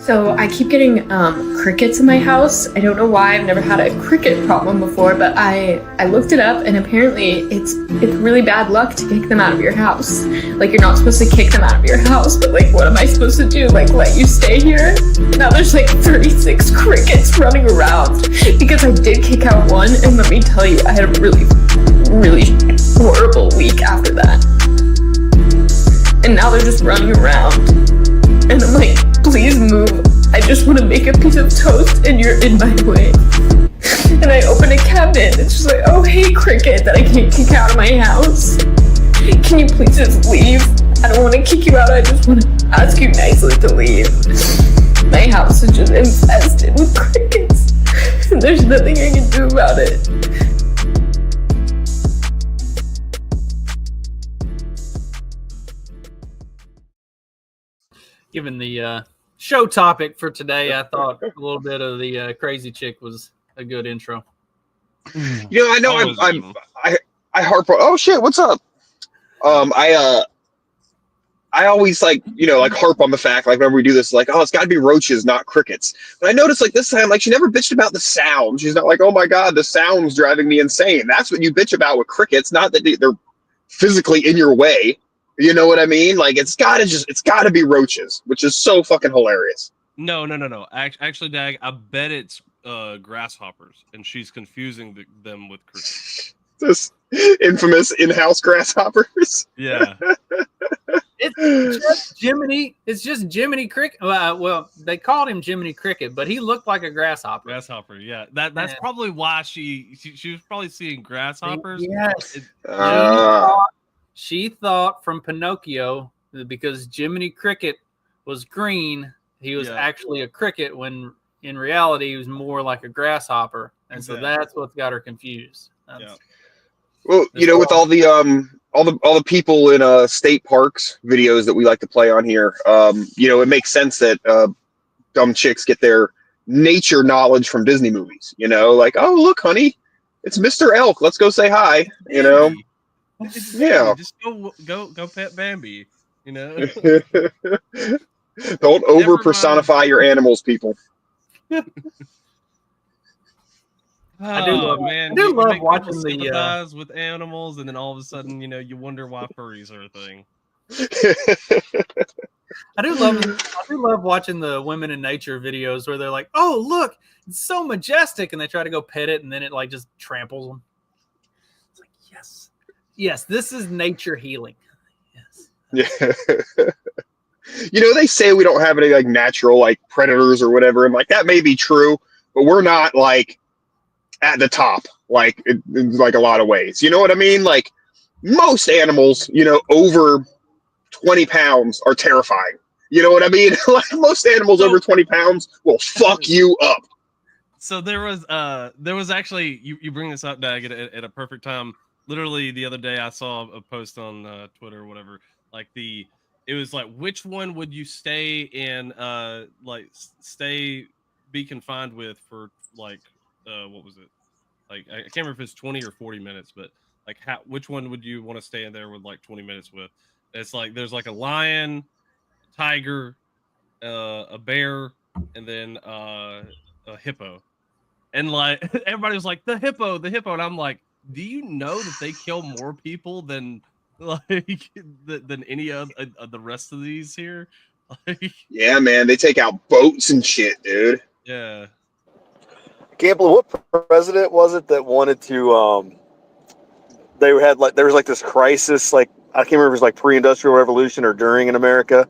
So I keep getting crickets in my house. I don't know why. I've never had a cricket problem before, but I looked it up, and apparently it's really bad luck to kick them out of your house. Like, you're not supposed to kick them out of your house, but like, what am I supposed to do? Like, let you stay here? Now there's like 36 crickets running around because I did kick out one, and let me tell you, I had a really, really horrible week after that. And now they're just running around. And I'm like, please move. I just want to make a piece of toast and you're in my way. And I open a cabinet and it's just like, oh, hey, cricket that I can't kick out of my house. Can you please just leave? I don't want to kick you out. I just want to ask you nicely to leave. My house is just infested with crickets. And there's nothing I can do about it. Given the show topic for today, I thought a little bit of the crazy chick was a good intro. You know, I know I harp on. Oh shit, what's up? I always like harp on the fact, like whenever we do this, like, oh, it's got to be roaches, not crickets. But I noticed like this time, like she never bitched about the sound. She's not like, oh my god, the sound's driving me insane. That's what you bitch about with crickets, not that they're physically in your way. You know what I mean? Like it's gotta be roaches, which is so fucking hilarious. No. Actually, Dag, I bet it's grasshoppers, and she's confusing them with crickets. This infamous in-house grasshoppers. Yeah. It's just Jiminy Cricket. Well, they called him Jiminy Cricket, but he looked like a grasshopper. Grasshopper, yeah. That's probably why she was probably seeing grasshoppers. Yes. She thought from Pinocchio, because Jiminy Cricket was green, he was actually a cricket, when in reality he was more like a grasshopper, and so that's what's got her confused. Well, you know, with all the people in state parks videos that we like to play on here, you know, it makes sense that dumb chicks get their nature knowledge from Disney movies. You know, like, oh look, honey, it's Mr. Elk. Let's go say hi. You know. Yeah, just go pet Bambi, you know. Don't over personify your animals, people. I do love watching the with animals, and then all of a sudden, you know, you wonder why furries are a thing. I do love watching the women in nature videos where they're like, "Oh, look, it's so majestic," and they try to go pet it, and then it like just tramples them. It's like, yes, this is nature healing. Yes. Yeah. You know, they say we don't have any like natural like predators or whatever, and like that may be true, but we're not like at the top, like in like a lot of ways. You know what I mean? Like most animals, you know, over 20 pounds are terrifying. You know what I mean? Like most animals over 20 pounds will fuck you up. So there was actually, you bring this up, Dag, at a perfect time. Literally the other day I saw a post on Twitter or whatever, like it was like, which one would you stay in, be confined with for like, what was it? Like, I can't remember if it's 20 or 40 minutes, but like which one would you want to stay in there with like 20 minutes with? It's like, there's like a lion, a tiger, a bear, and then a hippo. And like, everybody was like, the hippo. And I'm like, do you know that they kill more people than any of the rest of these here? Yeah, man, they take out boats and shit, dude. Yeah. I can't believe, what president was it that wanted to there was like this crisis, like I can't remember if it was like pre-industrial revolution or during in America,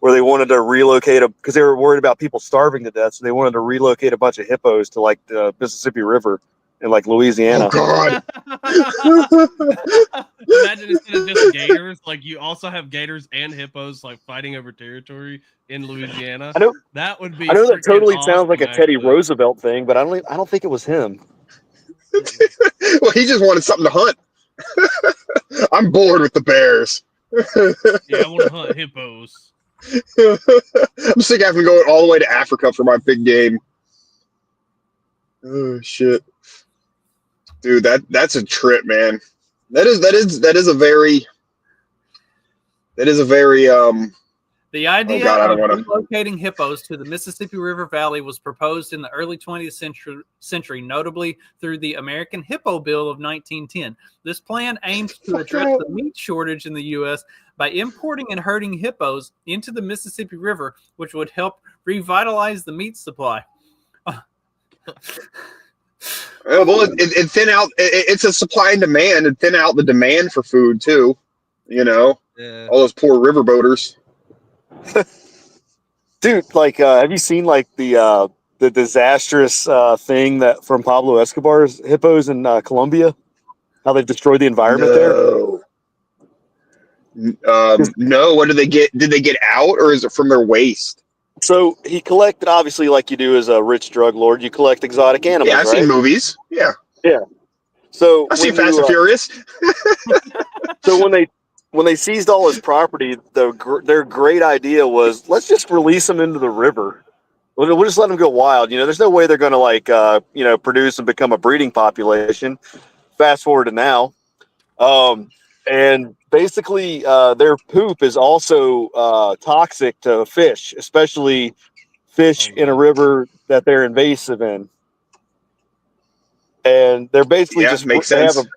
where they wanted to relocate because they were worried about people starving to death, so they wanted to relocate a bunch of hippos to like the Mississippi River in like Louisiana. Oh God! Imagine instead of just gators, like you also have gators and hippos like fighting over territory in Louisiana. I know that would be. I know that totally awesome, sounds like a Teddy Roosevelt thing, but I don't think it was him. Well, he just wanted something to hunt. I'm bored with the bears. Yeah, I want to hunt hippos. I'm sick of having to go all the way to Africa for my big game. Oh shit, dude, that's a trip, man. That is a very The idea God, I of don't wanna- relocating hippos to the Mississippi River Valley was proposed in the early 20th century, notably through the American Hippo Bill of 1910. This plan aimed to address the meat shortage in the U.S. by importing and herding hippos into the Mississippi River, which would help revitalize the meat supply. Well, it thin out. It's a supply and demand, and thin out the demand for food too. You know, Yeah. all those poor riverboaters. Dude, like, have you seen like the disastrous thing that from Pablo Escobar's hippos in Colombia? How they've destroyed the environment there? No. What did they get? Did they get out, or is it from their waste? So he collected, obviously, like you do as a rich drug lord, you collect exotic animals, Yeah, I've right? seen movies. Yeah, So I've seen when Fast and Furious. So when they seized all his property, their great idea was, let's just release them into the river. We'll just let them go wild. You know, there's no way they're going to produce and become a breeding population. Fast forward to now, and basically their poop is also toxic to fish, especially fish in a river that they're invasive in. And they're basically Yeah, makes they have sense.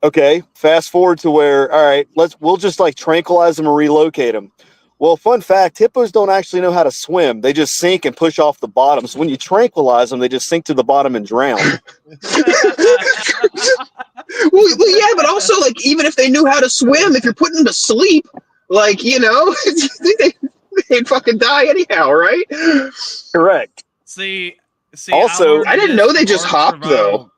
okay, fast forward to where, all right, we'll just like tranquilize them and relocate them. Well, fun fact, hippos don't actually know how to swim. They just sink and push off the bottom. So when you tranquilize them, they just sink to the bottom and drown. Well, yeah, but also, like, even if they knew how to swim, if you're putting them to sleep, like, you know, they'd fucking die anyhow, right? Correct. See. Also, I didn't know they just hopped, though.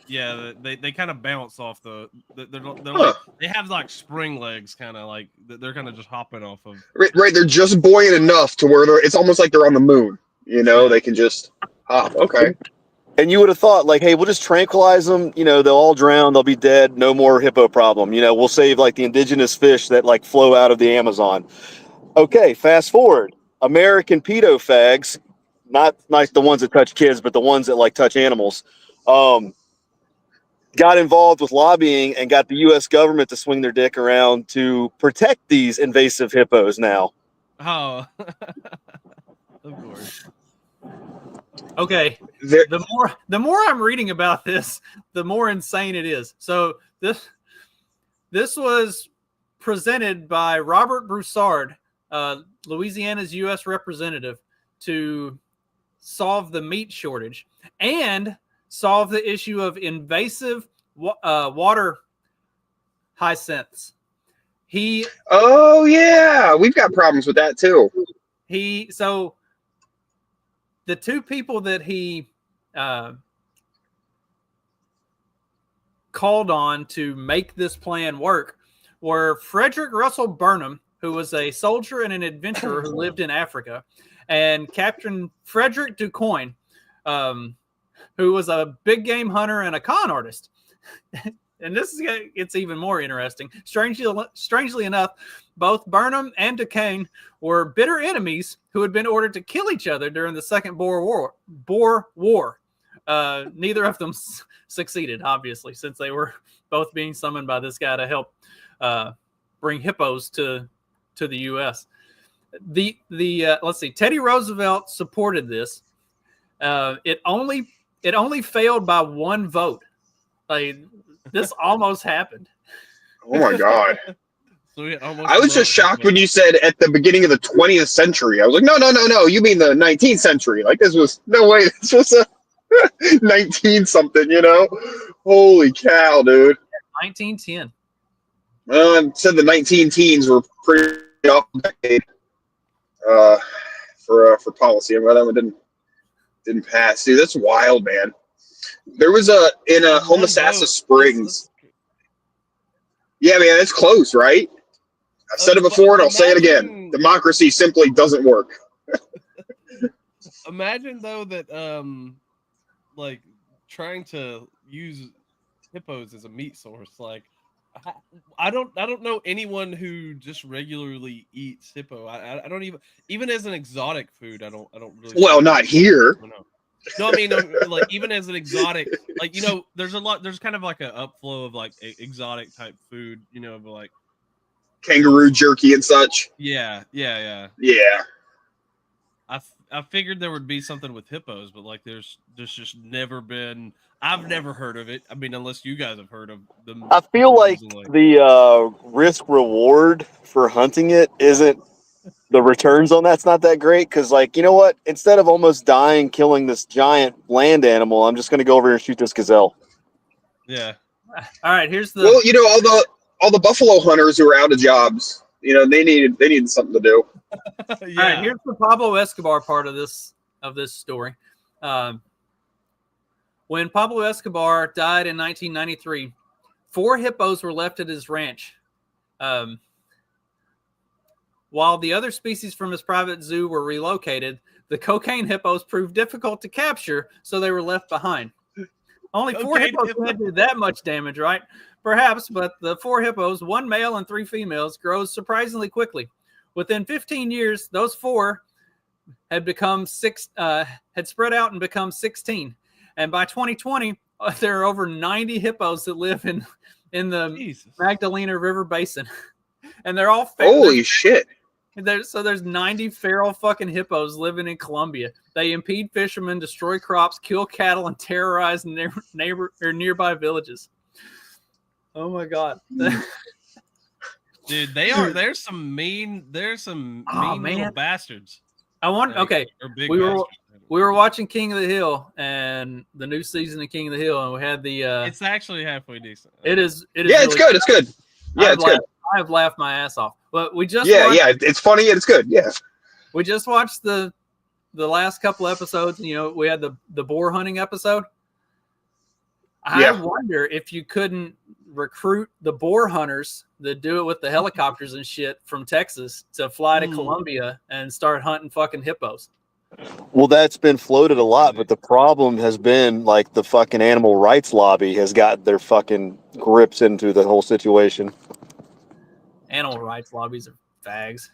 Yeah, they kind of bounce off they're Huh. like, they have like spring legs, kind of like they're kind of just hopping off of. Right, they're just buoyant enough to where it's almost like they're on the moon. You know, Yeah. they can just hop. Okay. And you would have thought, like, hey, we'll just tranquilize them. You know, they'll all drown. They'll be dead. No more hippo problem. You know, we'll save like the indigenous fish that like flow out of the Amazon. Okay, fast forward. American pedo fags, not the ones that touch kids, but the ones that like touch animals, got involved with lobbying and got the U.S. government to swing their dick around to protect these invasive hippos now. Oh, of course. Okay, the more I'm reading about this, the more insane it is. So this was presented by Robert Broussard, Louisiana's U.S. representative, to solve the meat shortage and solve the issue of invasive water hyacinths. Oh yeah, we've got problems with that too. So the two people that he called on to make this plan work were Frederick Russell Burnham, who was a soldier and an adventurer who lived in Africa, and Captain Frederick DuCoin, who was a big game hunter and a con artist. And it's even more interesting. Strangely enough, both Burnham and DuCoin were bitter enemies who had been ordered to kill each other during the Second Boer War. Neither of them succeeded, obviously, since they were both being summoned by this guy to help bring hippos to the U.S. Let's see. Teddy Roosevelt supported this. It only failed by one vote. Like, this almost happened. Oh my god. So I was just shocked when you said at the beginning of the 20th century. I was like, no. You mean the 19th century? Like, this was no way. This was a 19 something. You know? Holy cow, dude. 1910. Said the 19 teens were pretty off the decade for policy. I'm glad that one didn't pass. Dude, that's wild, man. There was in Homosassa Springs. Yeah, man, it's close, right? I've said it before, and I'll say it again. Democracy simply doesn't work. Imagine though that like trying to use hippos as a meat source. Like, I don't know anyone who just regularly eats hippo. I don't even as an exotic food. I don't really. Well, not here. No, I mean, like, even as an exotic, like, you know, there's kind of like an upflow of like exotic type food, you know, but like kangaroo jerky and such. Yeah. Yeah. I figured there would be something with hippos, but like there's just never been. I've never heard of it. I mean, unless you guys have heard of them. I feel like the risk reward for hunting it isn't, the returns on that's not that great, because like, you know what, instead of almost dying killing this giant land animal, I'm just going to go over here and shoot this gazelle. Yeah. All right, here's the. Well, you know, all the buffalo hunters who are out of jobs, you know, they needed something to do. All right, here's the Pablo Escobar part of this story. When Pablo Escobar died in 1993, 4 hippos were left at his ranch. While the other species from his private zoo were relocated, the cocaine hippos proved difficult to capture, so they were left behind. Only 4 hippos can't do that much damage, right? Perhaps, but the 4 hippos, 1 male and 3 females, grows surprisingly quickly. Within 15 years, those 4 had become had spread out and become 16. And by 2020, there are over 90 hippos that live in the Magdalena River Basin. And they're all holy shit. There's 90 feral fucking hippos living in Colombia. They impede fishermen, destroy crops, kill cattle, and terrorize nearby villages. Oh my god. Dude, there's some mean little bastards. We were watching King of the Hill and the new season of King of the Hill, and we had the it's actually halfway decent. It is yeah, really it's good. It's good. Yeah, it's good. I have laughed my ass off. But we just it's funny and it's good. Yeah. We just watched the last couple episodes. You know, we had the boar hunting episode. I wonder if you couldn't recruit the boar hunters that do it with the helicopters and shit from Texas to fly to Colombia and start hunting fucking hippos. Well, that's been floated a lot, but the problem has been like the fucking animal rights lobby has got their fucking grips into the whole situation. Animal rights lobbies are fags.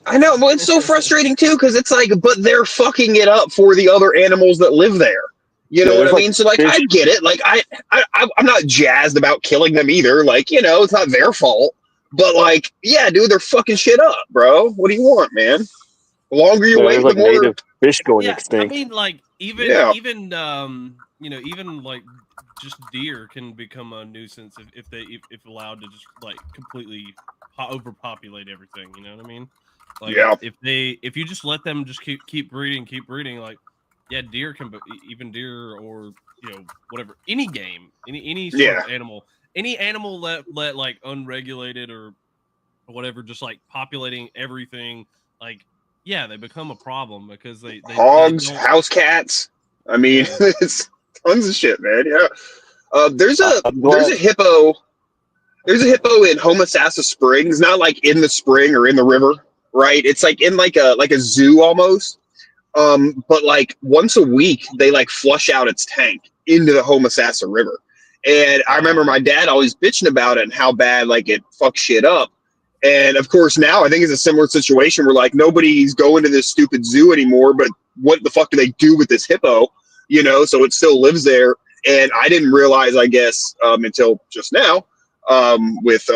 I know, but it's so frustrating too, because it's like, but they're fucking it up for the other animals that live there. You know what I mean? So like, I get it. Like, I'm not jazzed about killing them either. Like, you know, it's not their fault. But like, yeah, dude, they're fucking shit up, bro. What do you want, man? The longer you wait, the more native fish going extinct. I mean, like even you know, even like just deer can become a nuisance if allowed to just like completely overpopulate everything. You know what I mean? Like if you just let them just keep breeding, like deer can, even deer or you know whatever, any game, any sort of animal, any animal let like unregulated or whatever, just like populating everything, like they become a problem because they hogs, house cats. I mean, it's tons of shit, man. Yeah. There's a hippo. There's a hippo in Homosassa Springs, not like in the spring or in the river, right? It's like in like a zoo almost. But like once a week they like flush out its tank into the Homosassa River. And I remember my dad always bitching about it and how bad like it fucks shit up. And of course now I think it's a similar situation where like nobody's going to this stupid zoo anymore, but what the fuck do they do with this hippo? You know, so it still lives there. And I didn't realize, I guess, until just now, with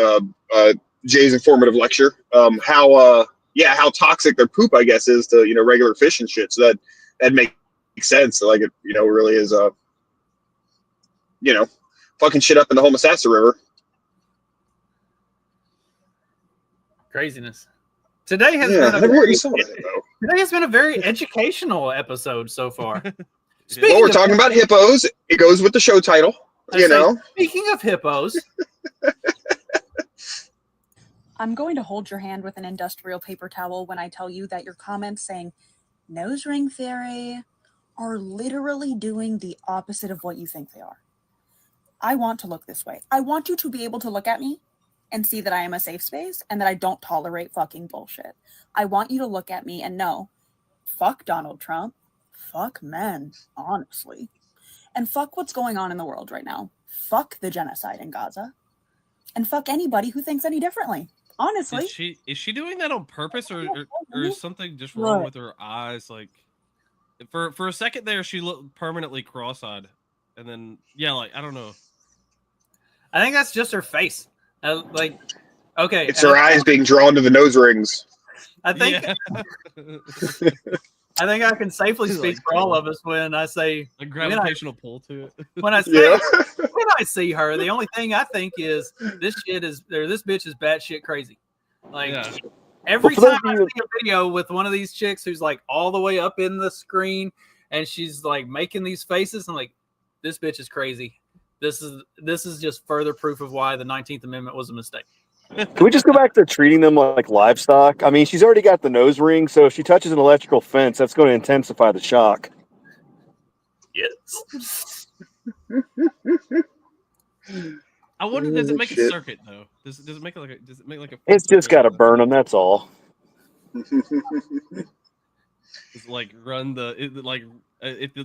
Jay's informative lecture, how toxic their poop, I guess, is to, you know, regular fish and shit. So that makes sense. So, like, it, you know, really is, you know, fucking shit up in the Homosassa River. Craziness. Today has been a very educational episode so far. Well, we're talking about hippos. It goes with the show title, you know. Speaking of hippos. I'm going to hold your hand with an industrial paper towel when I tell you that your comments saying nose ring theory are literally doing the opposite of what you think they are. I want to look this way. I want you to be able to look at me and see that I am a safe space and that I don't tolerate fucking bullshit. I want you to look at me and know, fuck Donald Trump, fuck men, honestly, and fuck what's going on in the world right now. Fuck the genocide in Gaza, and fuck anybody who thinks any differently. Honestly, is she doing that on purpose, or is something just wrong with her eyes? Like, for a second there, she looked permanently cross-eyed, and then like I don't know. I think that's just her face. Like Okay. It's her eyes being drawn to the nose rings. I think I think I can safely speak for all of us when I say a gravitational pull to it. when I say when I see her, the only thing I think is this bitch is batshit crazy. Like every time I see a video with one of these chicks who's like all the way up in the screen and she's like making these faces, I'm like, this bitch is crazy. This is just further proof of why the 19th Amendment was a mistake. Can we just go back to treating them like livestock? I mean, she's already got the nose ring, so if she touches an electrical fence, that's going to intensify the shock. Yes. I wonder, does it make a circuit though? Does it make like a? Does it make like a? It's just got to burn them. That's all. It's like run the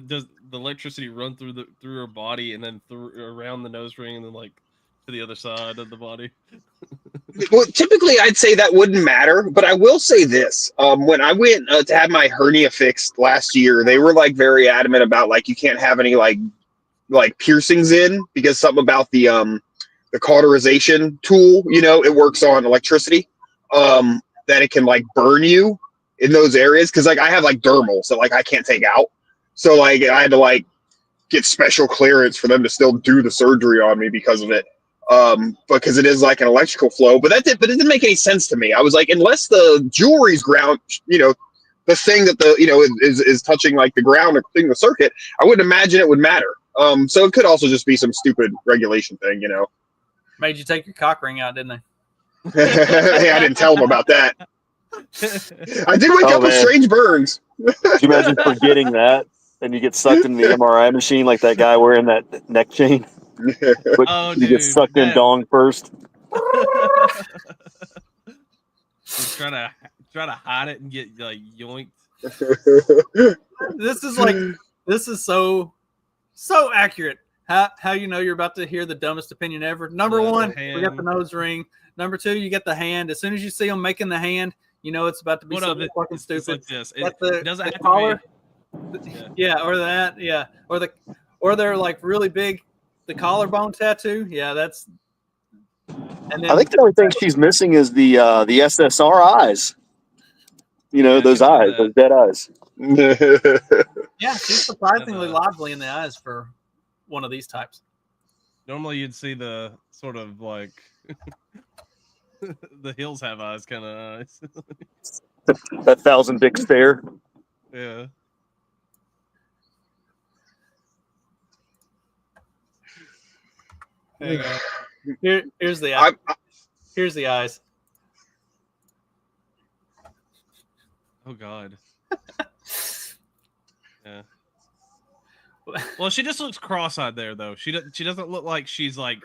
does the electricity run through her body and then around the nose ring and then like to the other side of the body? Well, typically I'd say that wouldn't matter, but I will say this: when I went to have my hernia fixed last year, they were like very adamant about like you can't have any like piercings in because something about the cauterization tool, you know, it works on electricity, that it can like burn you in those areas because like I have like dermal, so like I can't take out, so like I had to like get special clearance for them to still do the surgery on me because of it. Because it is like an electrical flow, but it didn't make any sense to me. I was like, unless the jewelry's ground, you know, the thing that the, you know, is touching like the ground or cleaning the circuit, I wouldn't imagine it would matter. So it could also just be some stupid regulation thing, you know. Made you take your cock ring out, didn't they? Hey, I didn't tell them about that. I did wake up with strange burns. Could you imagine forgetting that and you get sucked into the MRI machine like that guy wearing that neck chain? But you get sucked in dong first. Just try to hide it and get like yoinked. This is so accurate. How you know you're about to hear the dumbest opinion ever? Number one, we got the nose ring. Number two, you get the hand. As soon as you see them making the hand, you know it's about to be something fucking stupid. Like this. It doesn't have collar. to be. Yeah, or that. Yeah, or they're like really big. The collarbone tattoo. Yeah, that's. And then, I think the only thing she's missing is the SSR eyes. You know, those eyes, those dead eyes. Yeah, she's surprisingly lively in the eyes for one of these types. Normally, you'd see the sort of like the hills have eyes kind of eyes. That thousand dick stare. Yeah. Here's the eye. Here's the eyes. Oh God. Yeah. Well, she just looks cross-eyed there, though. She doesn't look like she's like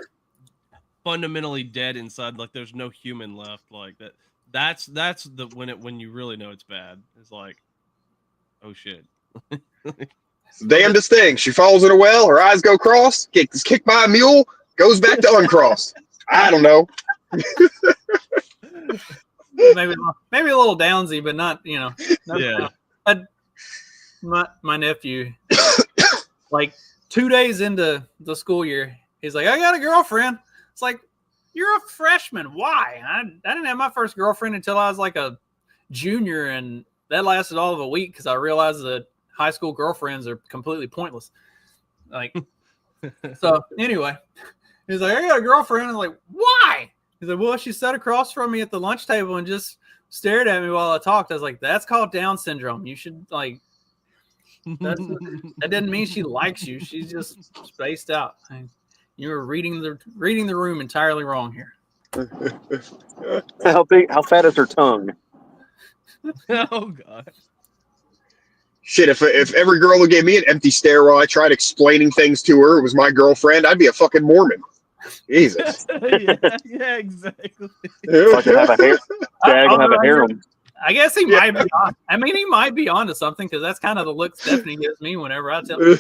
fundamentally dead inside. Like there's no human left. Like that. That's the when you really know it's bad. It's like, oh shit. It's the damnedest thing. She falls in a well. Her eyes go cross. Gets kicked by a mule. Goes back to uncrossed. I don't know. maybe a little downsy, but not, you know. Yeah. My nephew, like 2 days into the school year, he's like, I got a girlfriend. It's like, you're a freshman. Why? I didn't have my first girlfriend until I was like a junior, and that lasted all of a week because I realized that high school girlfriends are completely pointless. Like, so anyway. He's like, I got a girlfriend. I'm like, why? He's like, well, she sat across from me at the lunch table and just stared at me while I talked. I was like, that's called Down syndrome. You should like. That doesn't mean she likes you. She's just spaced out. You were reading the room entirely wrong here. How fat is her tongue? Oh God. Shit, if every girl who gave me an empty stare while I tried explaining things to her was my girlfriend, I'd be a fucking Mormon. Jesus. yeah, exactly. Fucking have a hair. Have a harem. I guess he might be on. I mean, he might be onto something because that's kind of the look Stephanie gives me whenever I tell her.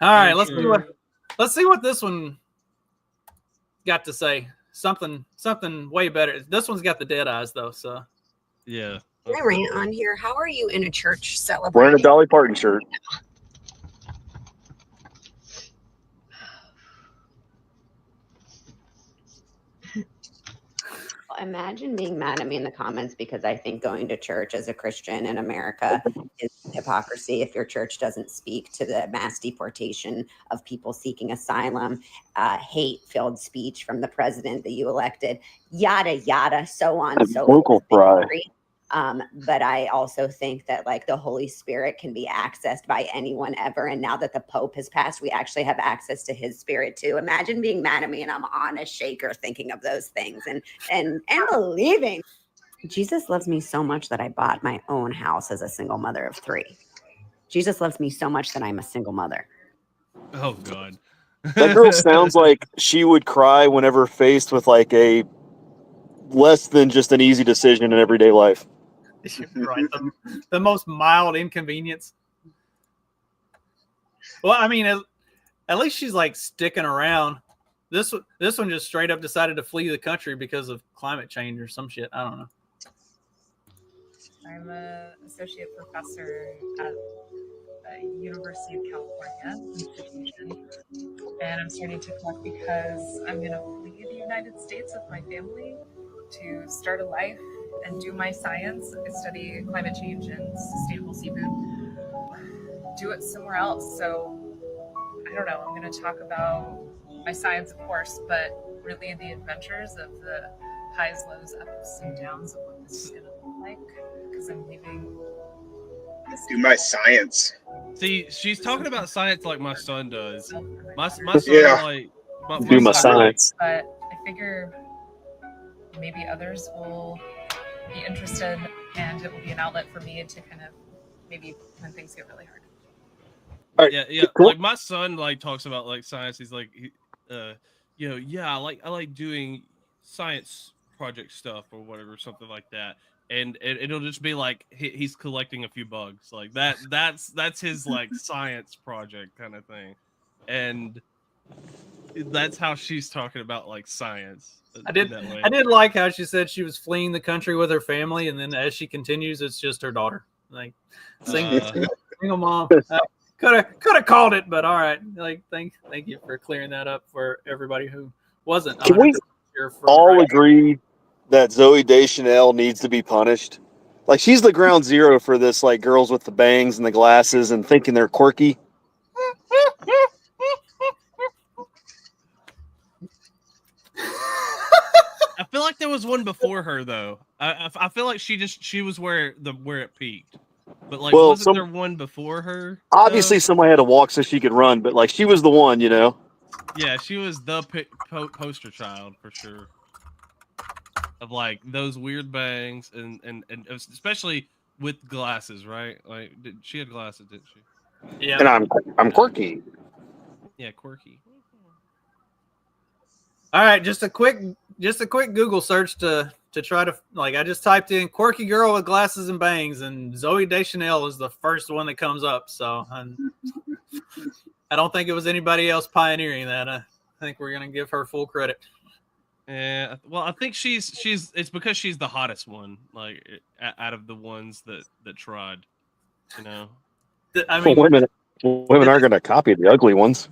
All right, let's see what this one got to say. Something way better. This one's got the dead eyes though, so. Yeah. I ran on here. How are you in a church celebrating? Wearing a Dolly Parton shirt. Imagine being mad at me in the comments because I think going to church as a Christian in America is hypocrisy if your church doesn't speak to the mass deportation of people seeking asylum, hate-filled speech from the president that you elected, yada, yada, so on, so Vocal fry. forth. But I also think that like the Holy Spirit can be accessed by anyone ever. And now that the Pope has passed, we actually have access to his spirit too. Imagine being mad at me and I'm on a shaker thinking of those things and believing. Jesus loves me so much that I bought my own house as a single mother of 3. Jesus loves me so much that I'm a single mother. Oh God. That girl sounds like she would cry whenever faced with like a less than just an easy decision in everyday life. Right, the most mild inconvenience. Well, I mean, at least she's like sticking around. This one just straight up decided to flee the country because of climate change or some shit. I don't know. I'm an associate professor at the University of California institution, and I'm starting to collect because I'm going to flee the United States with my family to start a life and do my science. I study climate change and sustainable seafood. Do it somewhere else. So I don't know. I'm going to talk about my science, of course, but really the adventures of the highs, lows, ups, and downs of what this is going to look like because I'm leaving. Do my science. See, she's talking about science like my son does. My son Yeah. like Do my science. But I figure maybe others will be interested, and it will be an outlet for me to kind of maybe when things get really hard. All right, Yeah. cool. Like my son like talks about like science. He's like, I like doing science project stuff or whatever, something like that. And it'll just be like he's collecting a few bugs, like that's his like science project kind of thing, and that's how she's talking about like science. I did like how she said she was fleeing the country with her family, and then as she continues, it's just her daughter. Like single mom. Could have called it, but all right. Like thank you for clearing that up for everybody who wasn't. Can we all agree that Zooey Deschanel needs to be punished? Like she's the ground zero for this, like girls with the bangs and the glasses and thinking they're quirky. I feel like there was one before her though. I feel like she was where it peaked. But like, wasn't there one before her? Obviously, somebody had to walk so she could run, but like she was the one, you know. Yeah, she was the poster child for sure. Of like those weird bangs and especially with glasses, right? Like she had glasses, didn't she? Yeah. And I'm quirky. Yeah, quirky. All right, just a quick Google search to try to like. I just typed in "quirky girl with glasses and bangs," and Zooey Deschanel is the first one that comes up. So I don't think it was anybody else pioneering that. I think we're gonna give her full credit. Yeah, well, I think she's it's because she's the hottest one, like out of the ones that tried, you know. I mean, women aren't going to copy the ugly ones.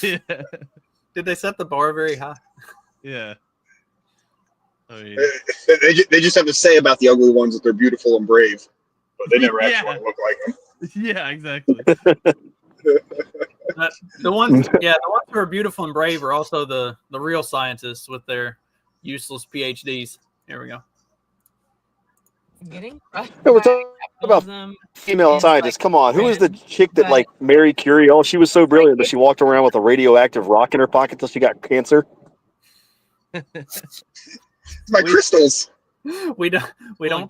Yeah. Did they set the bar very high? Yeah. Oh, yeah. They just have to say about the ugly ones that they're beautiful and brave, but they never actually look like them. Yeah, exactly. The ones who are beautiful and brave are also the real scientists with their useless PhDs. Here we go. Getting crushed We're by talking about capitalism female is, scientists. like, Come on, who is the chick that but- like Mary Curie? Oh, she was so brilliant, but she walked around with a radioactive rock in her pocket till she got cancer. My crystals. We don't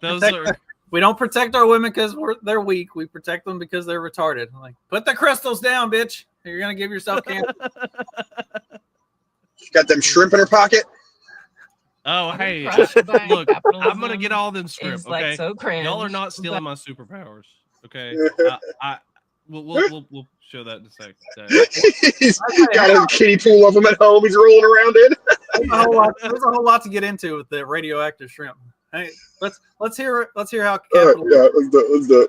protect our women because they're weak. We protect them because they're retarded. Like, put the crystals down, bitch. You're gonna give yourself cancer. She got them shrimp in her pocket. Oh, hey, crushed by look, I'm gonna capitalism get all them shrimp. is, like, Okay, so cringe, y'all are not stealing but- my superpowers. Okay, we'll show that in a second. He's got a kiddie pool of them at home. He's rolling around in. There's a whole lot to get into with the radioactive shrimp. Hey, let's hear how capitalism,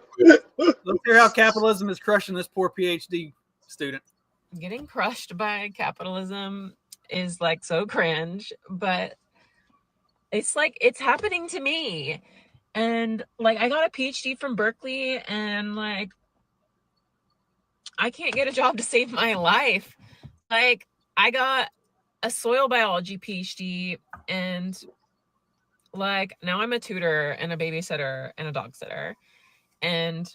let's hear how capitalism is crushing this poor PhD student. Getting crushed by capitalism is like so cringe, but It's like it's happening to me. And like I got a PhD from Berkeley and like I can't get a job to save my life. Like I got a soil biology PhD and like now I'm a tutor and a babysitter and a dog sitter. And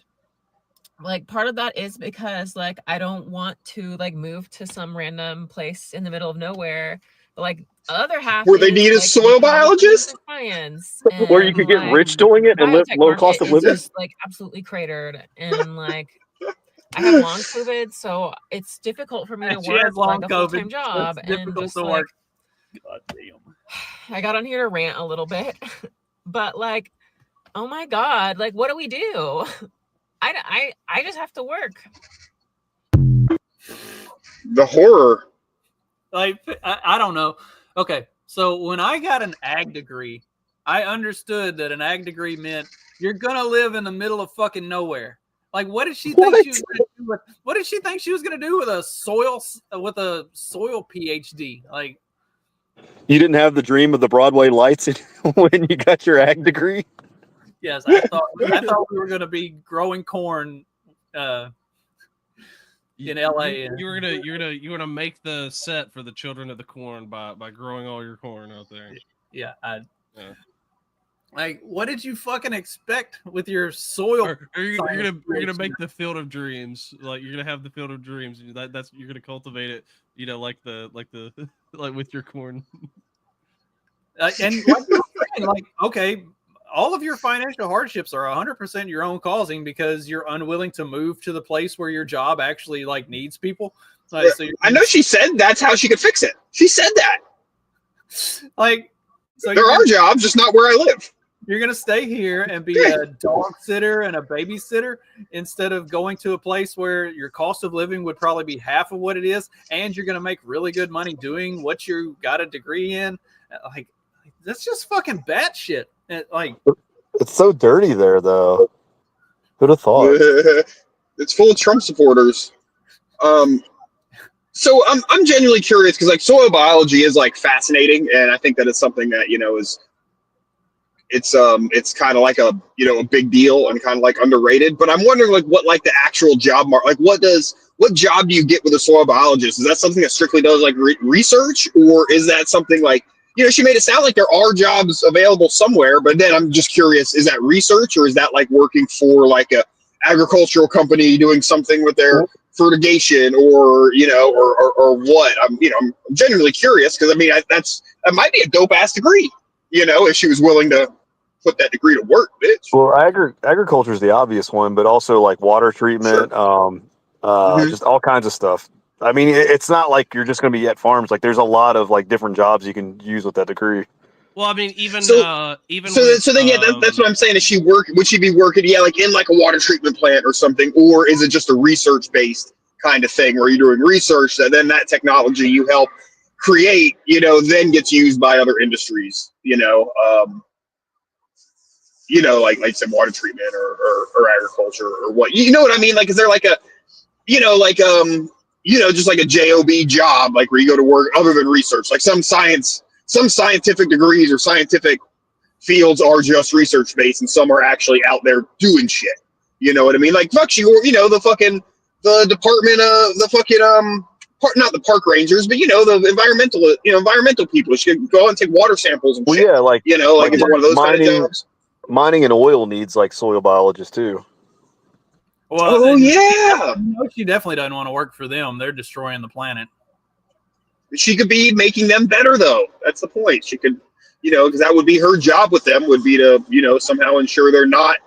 like part of that is because like I don't want to like move to some random place in the middle of nowhere. But like the other half Where they is need a like soil biologist? science Where you and could get like rich doing it the and biotech low cost market of is living. just like absolutely cratered and like I have long COVID, so it's difficult for me to She has work long like a full-time COVID. job It's and difficult just to like work. God damn. I got on here to rant a little bit, but like, oh my God, like what do we do? I just have to work. The horror. Like I don't know. Okay, so when I got an ag degree, I understood that an ag degree meant you're gonna live in the middle of fucking nowhere. Like, what did she think she was gonna do with? What did she think she was gonna do with a soil PhD? Like, You didn't have the dream of the Broadway lights when you got your ag degree? yes, I thought we were gonna be growing corn in LA. You're gonna make the set for the Children of the Corn by growing all your corn out there. Yeah, like, what did you fucking expect with your soil? You're gonna make the Field of Dreams. Like you're gonna have the Field of Dreams. That's you're gonna cultivate it. You know, like with your corn. And like, okay, all of your financial hardships are 100% your own causing because you're unwilling to move to the place where your job actually like needs people. Like, so I know she said that's how she could fix it. She said that. Like, so there are jobs, just not where I live. You're gonna stay here and be a dog sitter and a babysitter instead of going to a place where your cost of living would probably be half of what it is, and you're gonna make really good money doing what you got a degree in. Like, that's just fucking batshit. Like, it's so dirty there, though. Who'd have thought? It's full of Trump supporters. So I'm genuinely curious because like soil biology is like fascinating, and I think that it's something that is it's kind of like a a big deal and kind of like underrated. But I'm wondering like what like the actual job market, like what job do you get with a soil biologist? Is that something that strictly does like research, or is that something like she made it sound like there are jobs available somewhere, but then I'm just curious, is that research or is that like working for like a agricultural company doing something with their fertigation or or what? I'm genuinely curious because I mean that might be a dope ass degree, if she was willing to put that degree to work, bitch. Well, agriculture is the obvious one, but also like water treatment, just all kinds of stuff. I mean, it's not like you're just going to be at farms. Like, there's a lot of like different jobs you can use with that degree. Well, I mean, even so then that's what I'm saying. Would she be working like in like a water treatment plant or something, or is it just a research based kind of thing where you're doing research that then that technology you help create, then gets used by other industries, like say water treatment or agriculture or what, you know what I mean? Like, is there like a, just like a job job, like where you go to work other than research, like some scientific degrees or scientific fields are just research based and some are actually out there doing shit. You know what I mean? Like, fuck you, the department of the fucking, not the park rangers, but the environmental people should go out and take water samples and shit. Yeah, like like it's one of those kind of jobs. Mining and oil needs like soil biologists too. Well, yeah, she definitely doesn't want to work for them. They're destroying the planet. She could be making them better, though. That's the point. She could, because that would be her job with them, would be to, somehow ensure they're not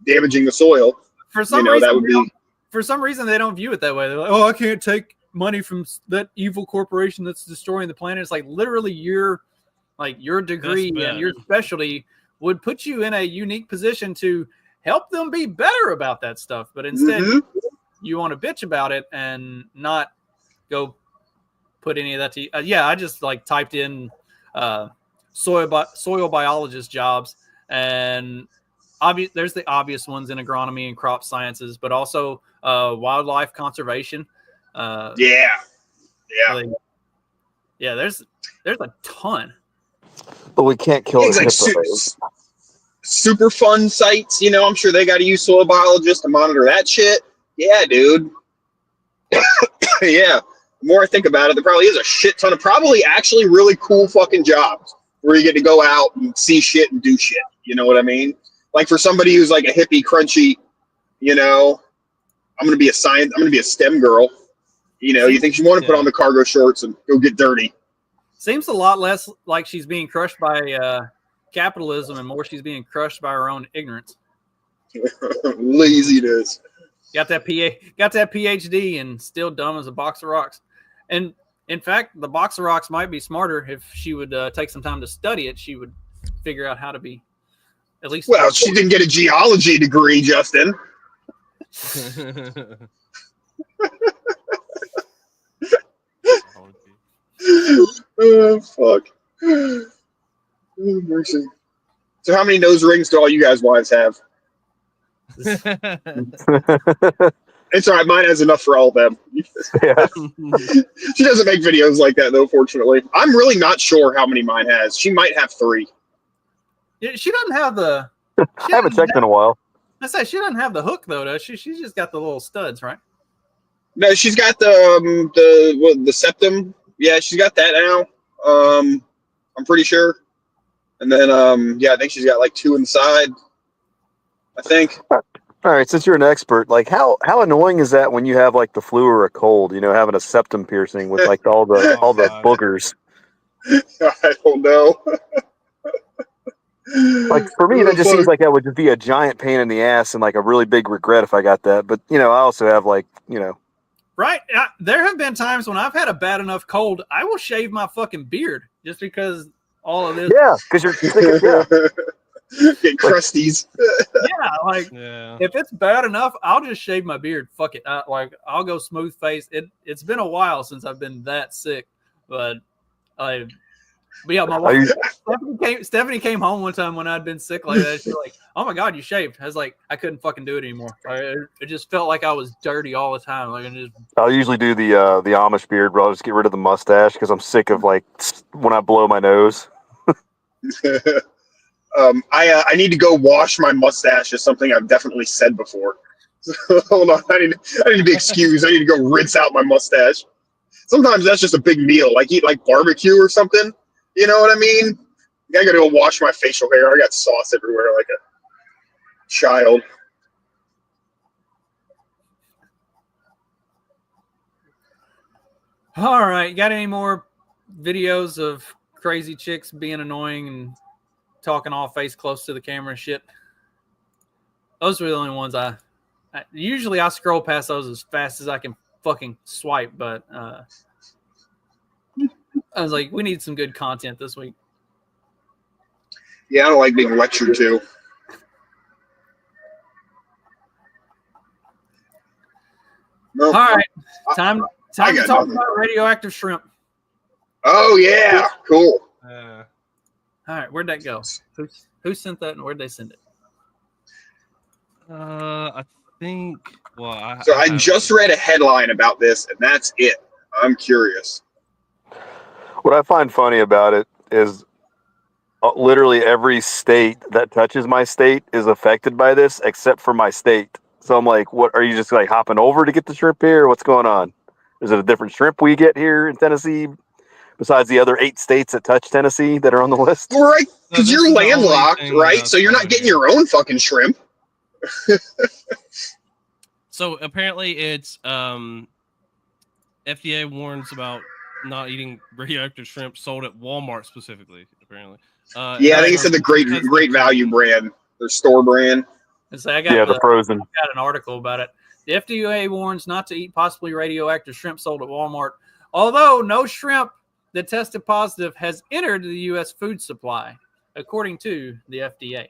damaging the soil. For some reason, for some reason, they don't view it that way. They're like, oh, I can't take money from that evil corporation that's destroying the planet. It's like literally your degree and your specialty would put you in a unique position to help them be better about that stuff. But instead, you want to bitch about it and not go put any of that to I just like typed in soil biologist jobs, and there's the obvious ones in agronomy and crop sciences, but also wildlife conservation. There's a ton. But we can't kill It's the like hippos. super fun sites. You know, I'm sure they got to use soil biologists to monitor that shit. Yeah, dude. Yeah. The more I think about it, there probably is a shit ton of probably actually really cool fucking jobs where you get to go out and see shit and do shit. You know what I mean? Like for somebody who's like a hippie, crunchy, you know, I'm gonna be a STEM girl. You know, you think you want to put on the cargo shorts and go get dirty. Seems a lot less like she's being crushed by capitalism and more she's being crushed by her own ignorance. Laziness. Got that PhD and still dumb as a box of rocks. And in fact, the box of rocks might be smarter if she would take some time to study it. She would figure out how to be at least. Well, she didn't get a geology degree, Justin. Oh, fuck. Oh, mercy. So how many nose rings do all you guys wives have? It's all right. Mine has enough for all of them. Yeah. She doesn't make videos like that, though, fortunately. I'm really not sure how many mine has. She might have 3. Yeah, she doesn't have the. I haven't checked in a while. I say she doesn't have the hook though, does she? She's just got the little studs, right? No, she's got the septum. Yeah, she's got that now. I'm pretty sure. And then yeah, I think she's got like 2 inside. I think. All right, since you're an expert, like how annoying is that when you have like the flu or a cold, you know, having a septum piercing with like all the boogers? I don't know. Like for me, that just seems like that would just be a giant pain in the ass and like a really big regret if I got that. But you know, I also have like, you know, right. There have been times when I've had a bad enough cold, I will shave my fucking beard just because all of this. Yeah, because you're sick of, yeah. Get crusties. Yeah, like if it's bad enough, I'll just shave my beard. Fuck it. I'll go smooth face. It's been a while since I've been that sick, but yeah, my wife Stephanie came home one time when I'd been sick like that. She's like, "Oh my god, you shaved." I was like, I couldn't fucking do it anymore. It just felt like I was dirty all the time. Like I'll usually do the Amish beard, but I'll just get rid of the mustache because I'm sick of like when I blow my nose. I need to go wash my mustache. Is something I've definitely said before. So, hold on, I need to be excused. I need to go rinse out my mustache. Sometimes that's just a big meal, like eat like barbecue or something. You know what I mean? I gotta go wash my facial hair. I got sauce everywhere like a child. all right, got any more videos of crazy chicks being annoying and talking all face close to the camera and shit? Those were the only ones I usually I scroll past those as fast as I can fucking swipe, but I was like, we need some good content this week. Yeah, I don't like being lectured to. Nope. All right, time to talk about radioactive shrimp. Oh yeah, cool. All right, where'd that go? Who sent that and where'd they send it? I think. Well, I just read a headline about this, and that's it. I'm curious. What I find funny about it is literally every state that touches my state is affected by this, except for my state. So I'm like, what? Are you just like hopping over to get the shrimp here? Or what's going on? Is it a different shrimp we get here in Tennessee, besides the other 8 states that touch Tennessee that are on the list? Right, because you're landlocked, right? So you're not getting your own fucking shrimp. So apparently it's FDA warns about not eating radioactive shrimp sold at Walmart specifically, apparently. Yeah, I think it's in the Great Value brand, their store brand. So I got the frozen. I got an article about it. The FDA warns not to eat possibly radioactive shrimp sold at Walmart, although no shrimp that tested positive has entered the U.S. food supply, according to the FDA.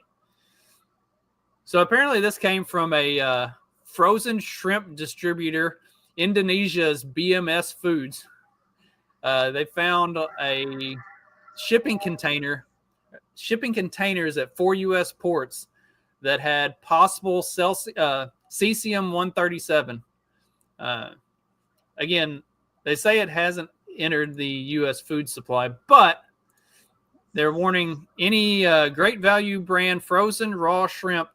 So apparently this came from a frozen shrimp distributor, Indonesia's BMS Foods. They found a shipping containers at 4 U.S. ports that had possible cesium-137. Again, they say it hasn't entered the U.S. food supply, but they're warning any Great Value brand frozen raw shrimp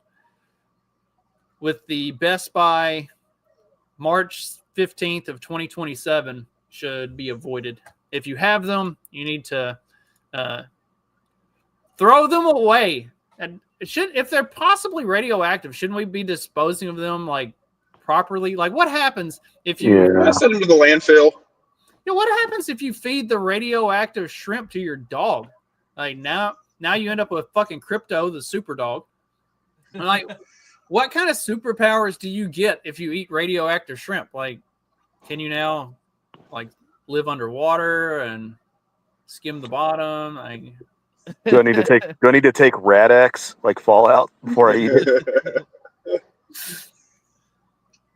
with the Best By March 15th of 2027 should be avoided. If you have them, you need to throw them away. And if they're possibly radioactive, shouldn't we be disposing of them like properly? Like, what happens if you send them to the landfill? What happens if you feed the radioactive shrimp to your dog? Like now you end up with fucking Crypto, the super dog. And like, what kind of superpowers do you get if you eat radioactive shrimp? Like, can you now like live underwater and skim the bottom? Do I need to take Rad-X like Fallout before I eat it?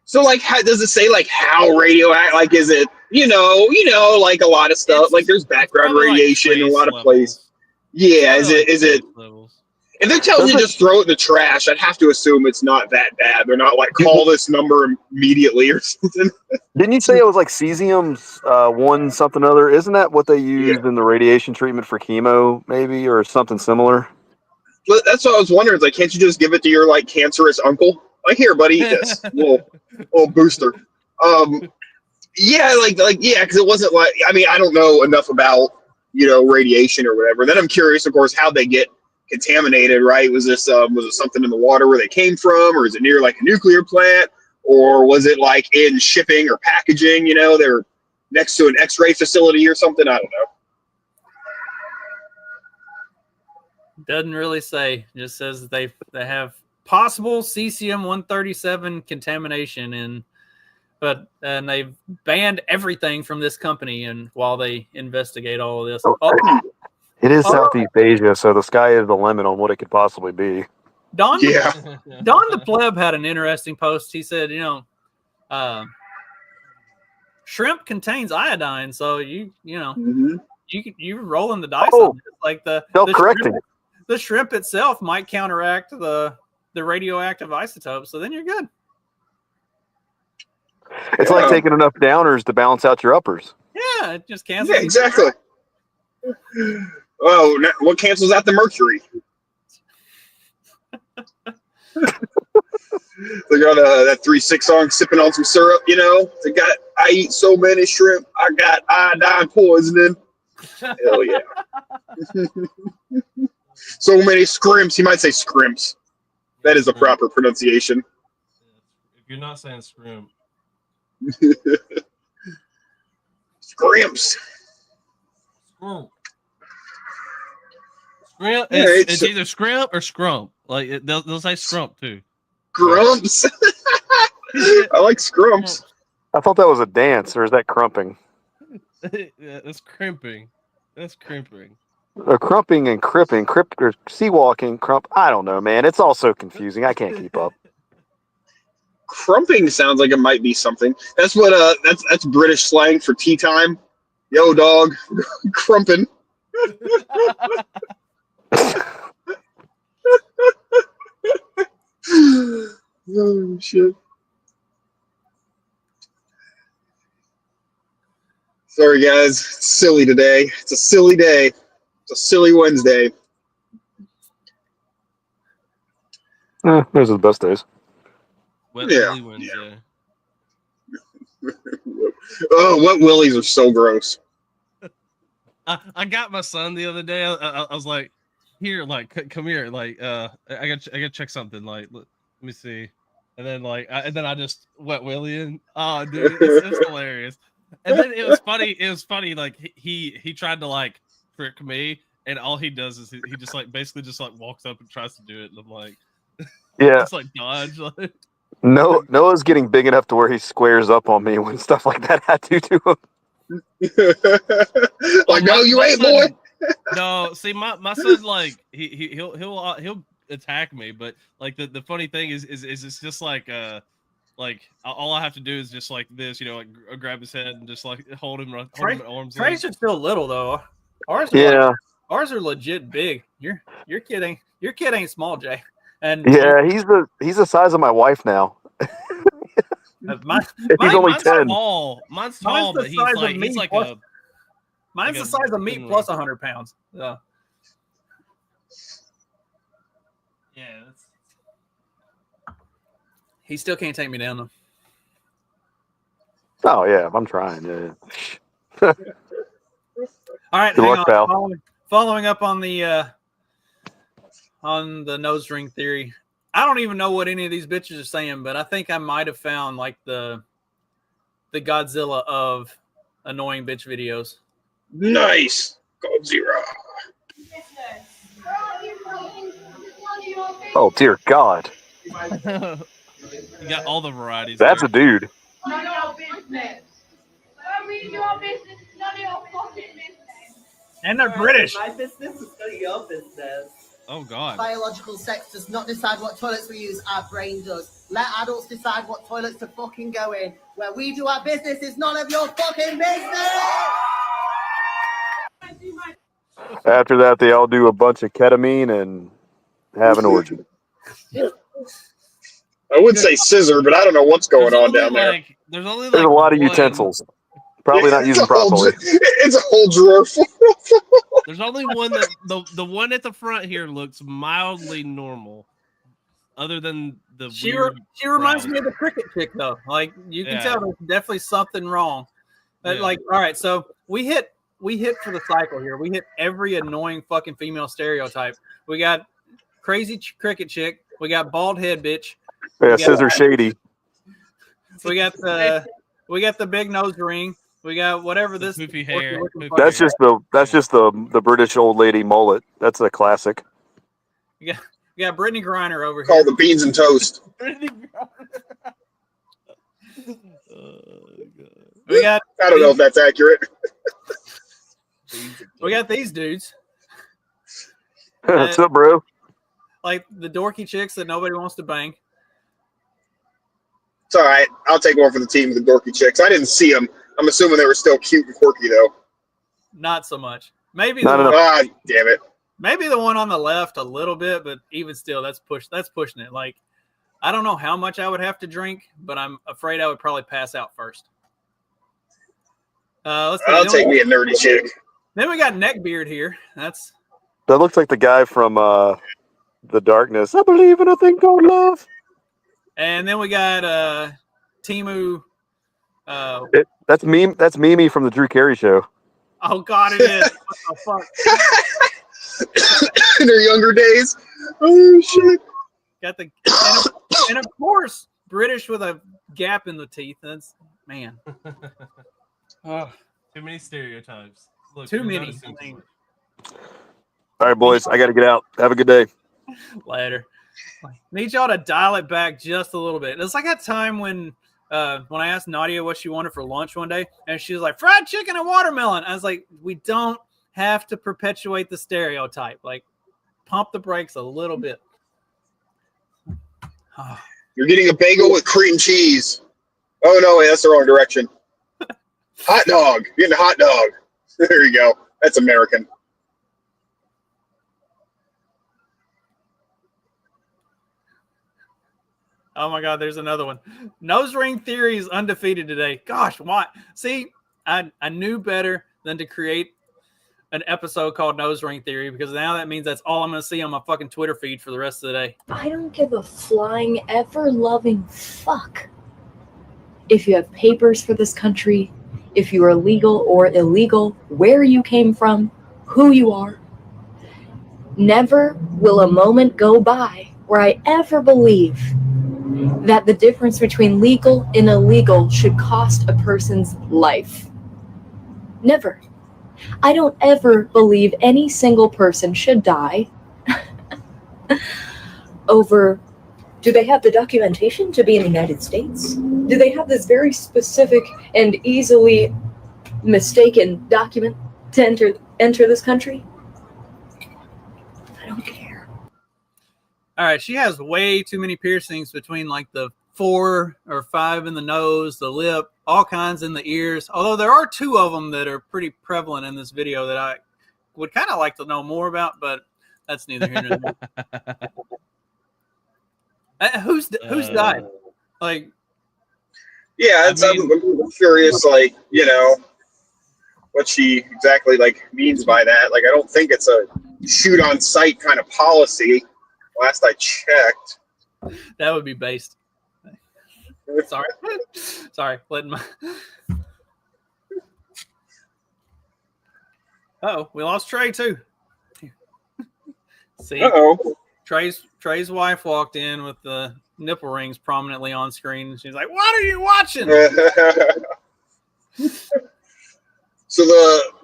So like, how does it say like how radioactive? Like, is it like a lot of stuff? Like, there's background radiation in a lot of places. Yeah, is it? If they're telling you to just throw it in the trash, I'd have to assume it's not that bad. They're not like call this number immediately or something. Didn't you say it was like cesium's one something other? Isn't that what they used in the radiation treatment for chemo, maybe, or something similar? That's what I was wondering. It's like, can't you just give it to your like cancerous uncle? Like, here, buddy, eat this little booster. Yeah, because it wasn't like, I mean, I don't know enough about radiation or whatever. Then I'm curious, of course, how they get contaminated, right? Was it something in the water where they came from, or is it near like a nuclear plant, or was it like in shipping or packaging? They're next to an X-ray facility or something. I don't know. Doesn't really say. Just says that they have possible cesium-137 contamination and they've banned everything from this company and while they investigate all of this. It is Southeast Asia, so the sky is the limit on what it could possibly be. Don the Pleb had an interesting post. He said, shrimp contains iodine, so you're rolling the dice on this. Like the shrimp itself might counteract the radioactive isotopes, so then you're good. It's like taking enough downers to balance out your uppers. Yeah, it just cancels. Yeah, exactly. Oh, what cancels out the mercury? They got that 3-6 song sipping on some syrup, I eat so many shrimp, I got iodine poisoning. Hell yeah. So many scrimps. He might say scrimps. That is a proper pronunciation. If you're not saying scrimp. Scrimps. Scrimp. It's either scrimp or scrump. Like they'll say scrump too. Scrumps. I like scrumps. I thought that was a dance, or is that crumping? Yeah, that's crimping. That's crimping. Crumping and cripping, or sea walking, crump. I don't know, man. It's all so confusing. I can't keep up. Crumping sounds like it might be something. That's what that's British slang for tea time. Yo, dog, crumping. Oh shit. Sorry guys, it's silly today. It's a silly day. It's a silly Wednesday. Those are the best days. Wet Wednesday. Oh, wet willies are so gross. I got my son the other day. I was like, here, like, come here, like, I got check something, like, let me see, and then I just wet willy in. Oh, dude, it's hilarious. And then it was funny. Like he tried to like trick me, and all he does is he just like basically just like walks up and tries to do it, and I'm like, yeah, it's like dodge. Like. Noah's getting big enough to where he squares up on me when stuff like that I do to him. Like, no, you ain't, boy. No, see, my son, like he'll attack me, but like the funny thing is it's just like all I have to do is just like this, like grab his head and just like hold him at arm's length. Trace is still little though. Ours are legit big. Your kid ain't small, Jay. And yeah, he's the size of my wife now. He's only 10. Mine's tall, but he's like mine's the size of meat plus 100 pounds. Yeah. Yeah, that's... He still can't take me down though. Oh yeah, I'm trying. Yeah. All right, Good hang luck, on. pal. Following up on the nose ring theory. I don't even know what any of these bitches are saying, but I think I might have found like the Godzilla of annoying bitch videos. Nice. Godzilla. Oh dear God. You got all the varieties. That's there. a dude. None of your business. Where we do our business, none of your fucking business. And they're British. My business is none of your business. Oh God. Biological sex does not decide what toilets we use, our brain does. Let adults decide what toilets to fucking go in. Where we do our business is none of your fucking business! After that, they all do a bunch of ketamine and have an orgy. I would say scissor, but I don't know what's going on down there. There's only There's a lot of utensils. Probably not using properly. It's a whole drawer full. There's only one that the one at the front here looks mildly normal, other than the She weird reminds brown. me of the cricket chick though. Like you can Yeah. tell there's definitely something wrong. But Yeah. like, all right, so we hit for the cycle here. We hit every annoying fucking female stereotype. We got crazy cricket chick. We got bald head bitch. Yeah, scissor shady. We got the big nose ring. We got whatever this. Poofy hair. That's just the British old lady mullet. That's a classic. You got Brittany Griner over here. Called the beans and toast. We got. I don't know if that's accurate. We got these dudes. What's up, bro? Like the dorky chicks that nobody wants to bang. It's all right. I'll take one for the team with the dorky chicks. I didn't see them. I'm assuming they were still cute and quirky, though. Not so much. Maybe Not enough. Ah, damn it. Maybe the one on the left a little bit, but even still, that's pushing it. Like, I don't know how much I would have to drink, but I'm afraid I would probably pass out first. Let's see. I'll take me a nerdy chick. Then we got Neckbeard here. That looks like the guy from The Darkness. I believe in a thing called love. And then we got Timu. That's Mimi from the Drew Carey Show. Oh God, it is. What the fuck? In her younger days. Oh shit. Got the and of course British with a gap in the teeth. That's man. Too many stereotypes. Look, Too you're many. noticing too much. All right, boys. I got to get out. Have a good day. Later. Need y'all to dial it back just a little bit. It's like that time when I asked Nadia what she wanted for lunch one day, and she was like, fried chicken and watermelon. I was like, we don't have to perpetuate the stereotype. Like, pump the brakes a little bit. You're getting a bagel with cream cheese. Oh, no, wait, that's the wrong direction. Hot dog. You're getting a hot dog. There you go. That's American. Oh my God, there's another one. Nose ring theory is undefeated today. Gosh, why? See, I knew better than to create an episode called Nose Ring Theory, because now that means that's all I'm going to see on my fucking Twitter feed for the rest of the day. I don't give a flying, ever-loving fuck if you have papers for this country, if you are legal or illegal, where you came from, who you are. Never will a moment go by where I ever believe that the difference between legal and illegal should cost a person's life. Never. I don't ever believe any single person should die over, do they have the documentation to be in the United States? Do they have this very specific and easily mistaken document to enter this country? I don't care. All right, she has way too many piercings between like the 4 or 5 in the nose, the lip, all kinds in the ears. Although there are 2 of them that are pretty prevalent in this video that I would kind of like to know more about, but that's neither here nor there. Who's died? Like, yeah, I'm curious, like, you know, what she exactly like means by that. Like, I don't think it's a shoot on site kind of policy. Last I checked. That would be based. Sorry. Sorry. Letting my. Oh, we lost Trey too. See, Trey's wife walked in with the nipple rings prominently on screen. She's like, "What are you watching?" So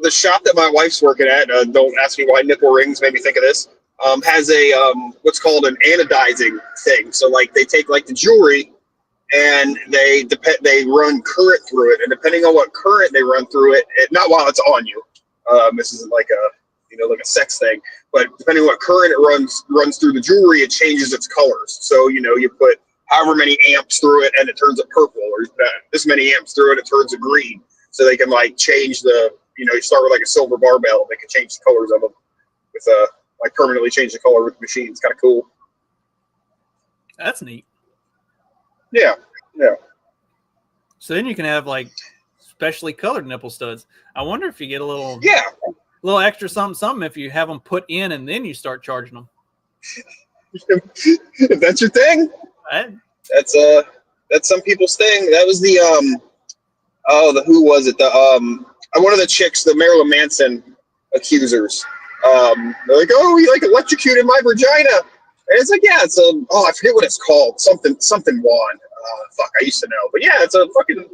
the shop that my wife's working at, don't ask me why nipple rings made me think of this, has a what's called an anodizing thing. So like they take like the jewelry and they run current through it, and depending on what current they run through it, not while it's on you. This isn't like a sex thing, but depending on what current it runs through the jewelry, it changes its colors. So you put however many amps through it and it turns it purple, or this many amps through it turns it green. So they can like change the you start with like a silver barbell and they can change the colors of them with like permanently change the color with the machine. It's kind of cool. That's neat. Yeah. So then you can have like specially colored nipple studs. I wonder if you get a little extra something if you have them put in and then you start charging them. If that's your thing, right. That's some people's thing. That was the who was it? One of the chicks, the Marilyn Manson accusers. They're like, oh, he like electrocuted my vagina. And it's like, yeah, it's I forget what it's called. Something wand. Fuck, I used to know. But yeah, it's a fucking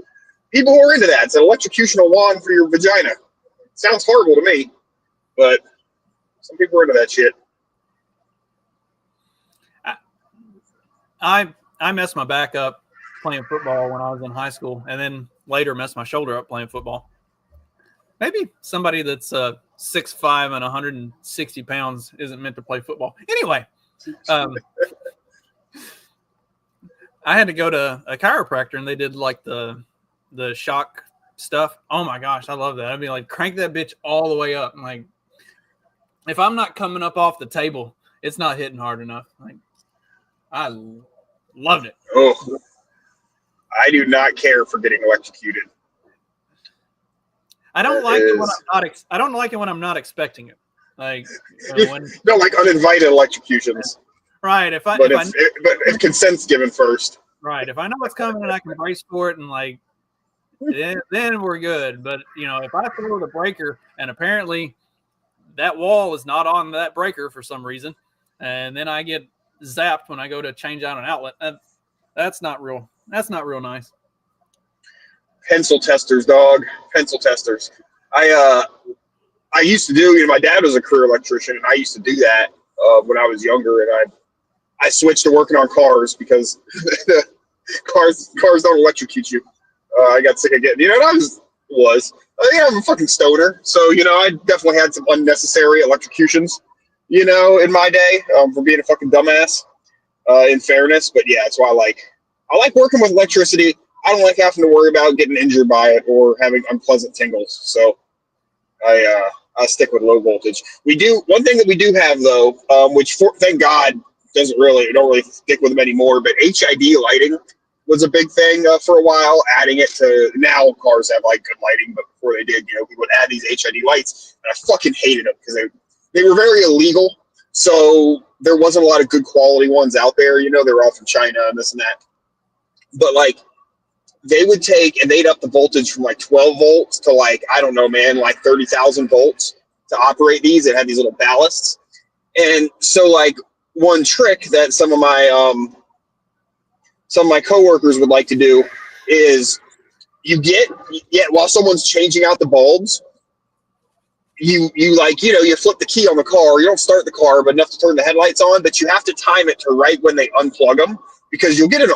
people who are into that. It's an electrocutional wand for your vagina. Sounds horrible to me, but some people are into that shit. I messed my back up playing football when I was in high school, and then later messed my shoulder up playing football. Maybe somebody that's 6'5" and 160 pounds isn't meant to play football. Anyway, I had to go to a chiropractor, and they did like the shock stuff. Oh my gosh, I love that. I'd be like, crank that bitch all the way up. I'm like, if I'm not coming up off the table, it's not hitting hard enough. Like, I loved it. Oh, I do not care for getting electrocuted. I don't like it when I'm not. I don't like it when I'm not expecting it. Like no, like uninvited electrocutions. Right. But if consent's given first. Right. If I know what's coming and I can brace for it, and like, then we're good. But if I throw the breaker and apparently that wall is not on that breaker for some reason, and then I get zapped when I go to change out an outlet, that's not real. That's not real nice. Pencil testers, dog. Pencil testers. I used to do. My dad was a career electrician, and I used to do that when I was younger. And I switched to working on cars because cars don't electrocute you. I got sick of getting. I I'm a fucking stoner, so I definitely had some unnecessary electrocutions. In my day, for being a fucking dumbass. In fairness, but yeah, that's why I like working with electricity. I don't like having to worry about getting injured by it or having unpleasant tingles. So I stick with low voltage. One thing that we do have though, which thank God don't really stick with them anymore. But HID lighting was a big thing for a while. Adding it to now cars have like good lighting, but before they did, people would add these HID lights, and I fucking hated them because they were very illegal. So there wasn't a lot of good quality ones out there. They were all from China and this and that. But they would take and they'd up the voltage from 12 volts to like 30,000 volts to operate these. It had these little ballasts. And so one trick that some of my coworkers would like to do is while someone's changing out the bulbs, you flip the key on the car. You don't start the car, but enough to turn the headlights on. But you have to time it to right when they unplug them, because you'll get an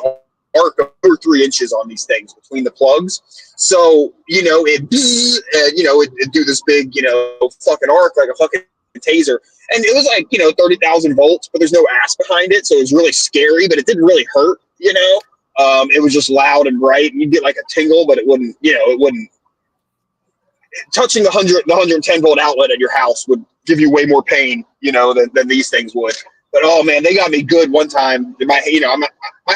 arc of 2 or 3 inches on these things between the plugs. So it do this big fucking arc like a fucking taser. And it was 30,000 volts, but there's no ass behind it, so it was really scary. But it didn't really hurt. It was just loud and bright. You'd get like a tingle, but it wouldn't. Touching the 110 volt outlet at your house would give you way more pain, than these things would. But oh man, they got me good one time. My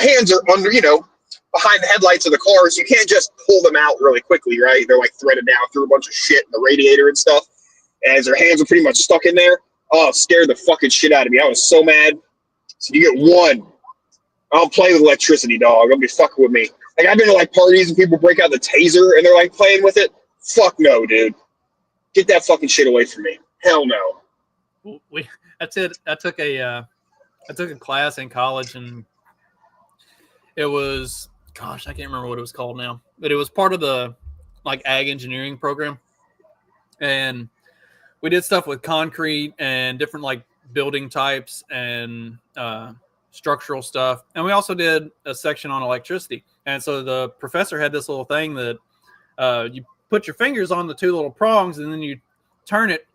hands are under, behind the headlights of the car, so you can't just pull them out really quickly, right? They're threaded down through a bunch of shit in the radiator and stuff, and their hands are pretty much stuck in there. Oh, it scared the fucking shit out of me. I was so mad. So you get one. I don't play with electricity, dog. Don't be fucking with me. Like, I've been to like parties and people break out the taser and they're like playing with it. Fuck no, dude. Get that fucking shit away from me. Hell no. That's it. I took a class in college, and it was, gosh, I can't remember what it was called now, but it was part of the like ag engineering program, and we did stuff with concrete and different like building types and structural stuff, and we also did a section on electricity. And so the professor had this little thing that you put your fingers on the two little prongs, and then you turn it,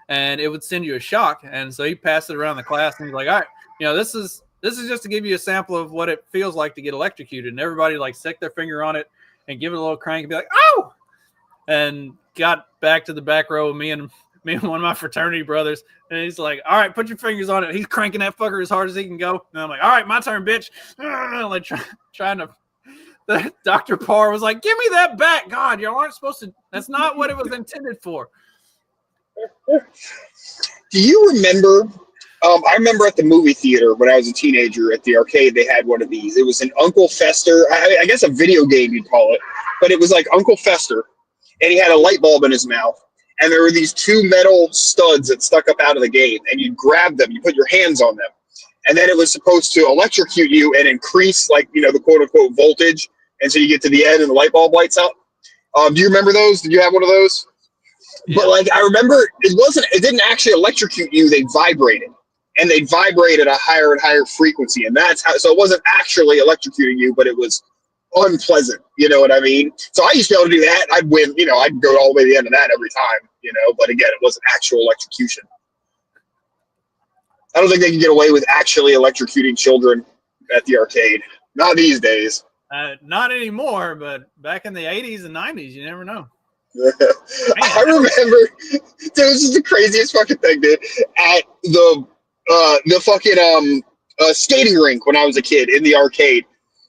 and it would send you a shock. And so he passed it around the class, and he's like, all right, this is just to give you a sample of what it feels like to get electrocuted. And everybody like stick their finger on it and give it a little crank and be like, oh, and got back to the back row with me and one of my fraternity brothers. And he's like, all right, put your fingers on it. He's cranking that fucker as hard as he can go. And I'm like, all right, my turn, bitch. Like trying to, Dr. Parr was like, give me that back. God, you aren't supposed to, that's not what it was intended for. Do you remember? I remember at the movie theater when I was a teenager at the arcade, they had one of these. It was an Uncle Fester, I guess a video game you'd call it, but it was like Uncle Fester, and he had a light bulb in his mouth, and there were these two metal studs that stuck up out of the game, and you'd grab them, you put your hands on them, and then it was supposed to electrocute you and increase like the quote unquote voltage, and so you get to the end and the light bulb lights up. Do you remember those? Did you have one of those? Yeah. But like I remember, it didn't actually electrocute you. They vibrated, and they'd vibrate at a higher and higher frequency, and that's how. So it wasn't actually electrocuting you, but it was unpleasant. You know what I mean? So I used to be able to do that. I'd win. I'd go all the way to the end of that every time. But again, it wasn't actual electrocution. I don't think they can get away with actually electrocuting children at the arcade. Not these days. Not anymore, but back in the 80s and 90s, you never know. I remember this is the craziest fucking thing, dude. At the fucking skating rink when I was a kid in the arcade,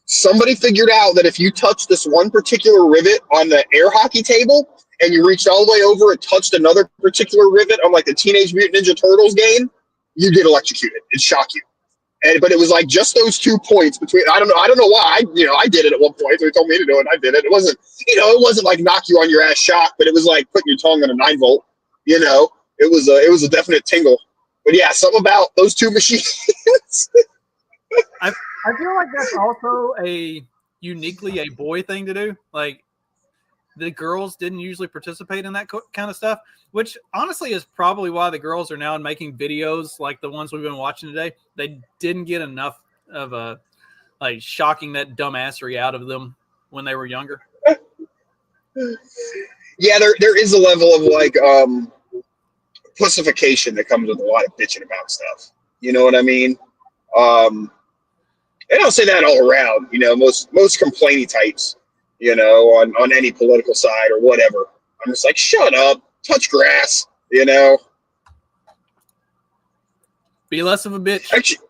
somebody figured out that if you touch this one particular rivet on the air hockey table and you reached all the way over and touched another particular rivet on like the Teenage Mutant Ninja Turtles game, you get electrocuted. It'd shock you. But it was like just those 2 points between. I don't know why. I did it at one point. They told me to do it, and I did it. It wasn't, it wasn't like knock you on your ass shock, but it was like putting your tongue on a 9-volt. It was a definite tingle. But yeah, something about those two machines. I feel like that's also uniquely a boy thing to do. Like the girls didn't usually participate in that kind of stuff, which honestly is probably why the girls are now making videos like the ones we've been watching today. They didn't get enough of like shocking that dumbassery out of them when they were younger. Yeah, there is a level of like pussification that comes with a lot of bitching about stuff. You know what I mean? And I'll say that all around. Most complainy types, on any political side or whatever. I'm just like, shut up, touch grass, Be less of a bitch. Actually,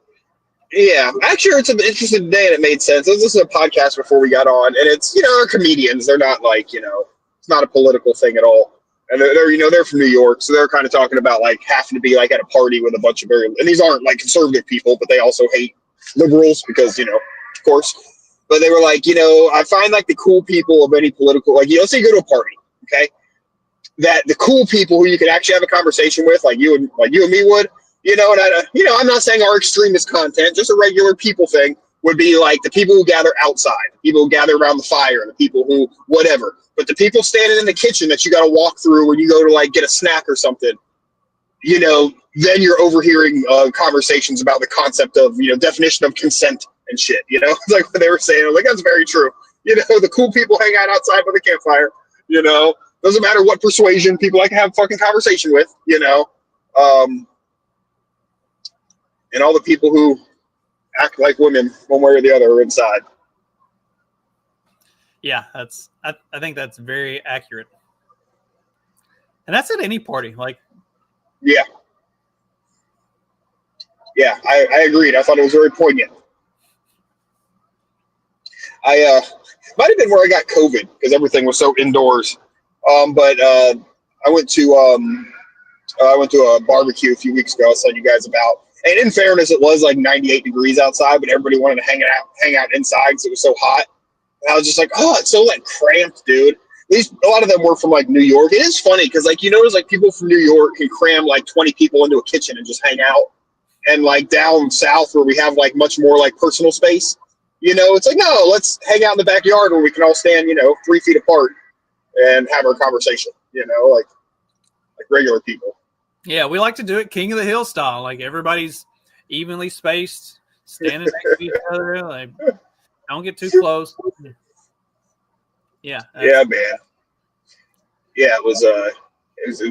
it's an interesting day and it made sense. I was listening to a podcast before we got on, and it's, they're comedians. They're not like, it's not a political thing at all. And they're from New York, so they're kind of talking about like having to be like at a party with a bunch of and these aren't like conservative people, but they also hate liberals because, of course. But they were like, I find like the cool people of any political, like, let's say you go to a party, okay? That the cool people who you can actually have a conversation with, like you and me would, and I'm not saying our extremist content, just a regular people thing would be like the people who gather outside, the people who gather around the fire, the people who whatever. But the people standing in the kitchen that you got to walk through when you go to like get a snack or something, then you're overhearing conversations about the concept of, definition of consent and shit, like what they were saying. I was like, that's very true. The cool people hang out outside by the campfire, doesn't matter what persuasion people like to have a fucking conversation with, and all the people who act like women one way or the other are inside. Yeah, I think that's very accurate. And that's at any party. Like, yeah, I agreed. I thought it was very poignant. I might have been where I got COVID because everything was so indoors. But I went to I went to a barbecue a few weeks ago. I was telling you guys about. And in fairness, it was like 98 degrees outside, but everybody wanted to hang out inside because it was so hot. And I was just like, oh, it's so like cramped, dude. At least a lot of them were from like New York. It is funny because like you notice like people from New York can cram like 20 people into a kitchen and just hang out. And like down south where we have like much more like personal space, you know, it's like, no, let's hang out in the backyard where we can all stand, 3 feet apart and have our conversation, like regular people. Yeah, we like to do it King of the Hill style. Like everybody's evenly spaced, standing next to each other. Like don't get too close. Yeah. Yeah, man. Yeah, it was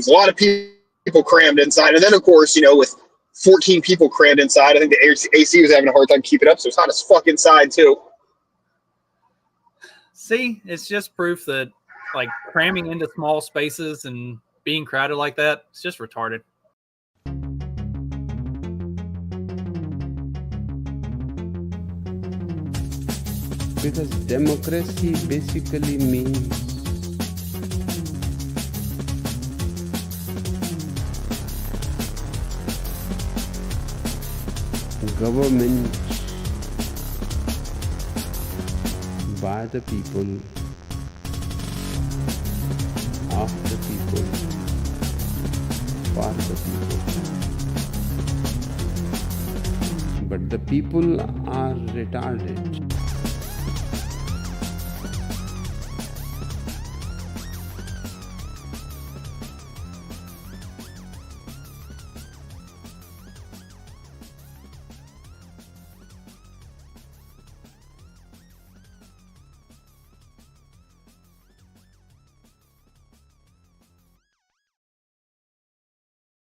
a lot of people crammed inside, and then of course, with 14 people crammed inside, I think the AC was having a hard time keeping up, so it's hot as fuck inside too. See, it's just proof that like cramming into small spaces and being crowded like that, it's just retarded. Because democracy basically means government by the people, of the people, for the people. But the people are retarded.